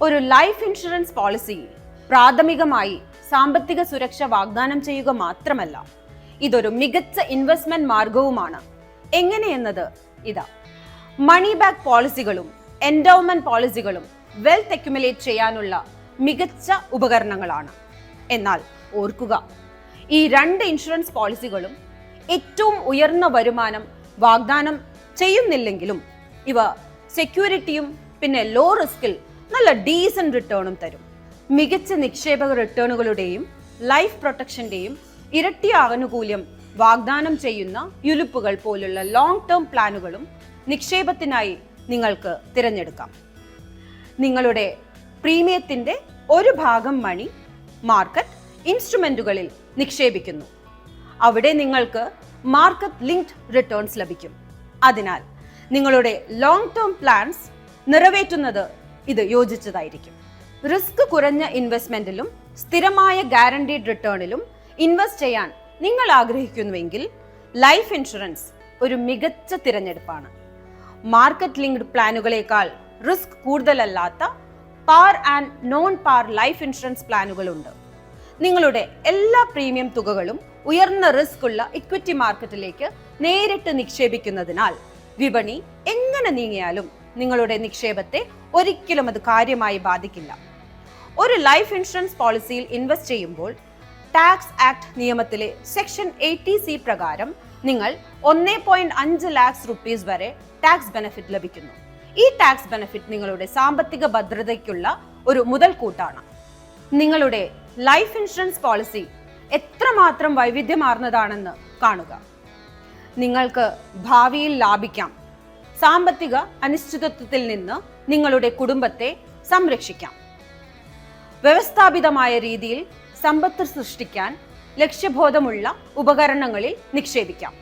ഒരു life insurance policy പ്രാഥമികമായി സാമ്പത്തിക സുരക്ഷ വാഗ്ദാനം ചെയ്യുക മാത്രമല്ല, ഇതൊരു മികച്ച ഇൻവെസ്റ്റ്മെന്റ് മാർഗവുമാണ്. എങ്ങനെയെന്നത് ഇതാ. മണി ബാക്ക് പോളിസികളും എൻഡോവ്മെന്റ് പോളിസികളും വെൽത്ത് അക്യുമുലേറ്റ് ചെയ്യാനുള്ള മികച്ച ഉപകരണങ്ങളാണ്. എന്നാൽ ഓർക്കുക, ഈ രണ്ട് ഇൻഷുറൻസ് പോളിസികളും ഏറ്റവും ഉയർന്ന വരുമാനം വാഗ്ദാനം ചെയ്യുന്നില്ലെങ്കിലും ഇവ സെക്യൂരിറ്റിയും പിന്നെ ലോ റിസ്കിൽ നല്ല ഡീസന്റ് റിട്ടേണും തരും. മികച്ച നിക്ഷേപക റിട്ടേണുകളുടെയും ലൈഫ് പ്രൊട്ടക്ഷന്റെയും ഇരട്ടി ആനുകൂല്യം വാഗ്ദാനം ചെയ്യുന്ന യുലിപ്പുകൾ പോലുള്ള ലോങ് ടേം പ്ലാനുകളും നിക്ഷേപത്തിനായി നിങ്ങൾക്ക് തിരഞ്ഞെടുക്കാം. നിങ്ങളുടെ പ്രീമിയത്തിന്റെ ഒരു ഭാഗം മണി മാർക്കറ്റ് ഇൻസ്ട്രുമെന്റുകളിൽ നിക്ഷേപിക്കുന്നു. അവിടെ നിങ്ങൾക്ക് മാർക്കറ്റ് ലിങ്ക്ഡ് റിട്ടേൺസ് ലഭിക്കും. അതിനാൽ നിങ്ങളുടെ ലോങ് ടേം പ്ലാൻസ് നിറവേറ്റുന്നത് ഇത് യോജിച്ചതായിരിക്കും. റിസ്ക് കുറഞ്ഞ ഇൻവെസ്റ്റ്മെന്റിലും സ്ഥിരമായ ഗ്യാരണ്ടീഡ് റിട്ടേണിലും ഇൻവെസ്റ്റ് ചെയ്യാൻ നിങ്ങൾ ആഗ്രഹിക്കുന്നുവെങ്കിൽ ലൈഫ് ഇൻഷുറൻസ് ഒരു മികച്ച തിരഞ്ഞെടുപ്പാണ്. മാർക്കറ്റ് ലിങ്ക്ഡ് പ്ലാനുകളേക്കാൾ റിസ്ക് കൂടുതലല്ലാത്ത par and non par life insurance പ്ലാനുകളുണ്ട്. നിങ്ങളുടെ എല്ലാ പ്രീമിയം തുകകളും ഉയർന്ന റിസ്ക് ഉള്ള ഇക്വിറ്റി മാർക്കറ്റിലേക്ക് നേരിട്ട് നിക്ഷേപിക്കുന്നതിനാൽ വിപണി എങ്ങനെ നീങ്ങിയാലും നിങ്ങളുടെ നിക്ഷേപത്തെ ഒരിക്കലും അത് കാര്യമായി ബാധിക്കില്ല. ഒരു ലൈഫ് ഇൻഷുറൻസ് പോളിസിയിൽ ഇൻവെസ്റ്റ് ചെയ്യുമ്പോൾ ടാക്സ് ആക്ട് നിയമത്തിലെ സെക്ഷൻ 80C പ്രകാരം നിങ്ങൾ 1.5 ലാക്സ് റുപ്പീസ് വരെ ടാക്സ് ബെനിഫിറ്റ് ലഭിക്കുന്നു. ഈ ടാക്സ് ബെനിഫിറ്റ് നിങ്ങളുടെ സാമ്പത്തിക ഭദ്രതയ്ക്കുള്ള ഒരു മുതൽക്കൂട്ടാണ്. നിങ്ങളുടെ ലൈഫ് ഇൻഷുറൻസ് പോളിസി എത്രമാത്രം വൈവിധ്യമാർന്നതാണെന്ന് കാണുക. നിങ്ങൾക്ക് ഭാവിയിൽ ലാഭിക്കാം. സാമ്പത്തിക അനിശ്ചിതത്വത്തിൽ നിന്ന് നിങ്ങളുടെ കുടുംബത്തെ സംരക്ഷിക്കാം. വ്യവസ്ഥാപിതമായ രീതിയിൽ സമ്പത്ത് സൃഷ്ടിക്കാൻ ലക്ഷ്യബോധമുള്ള ഉപകരണങ്ങളിൽ നിക്ഷേപിക്കാം.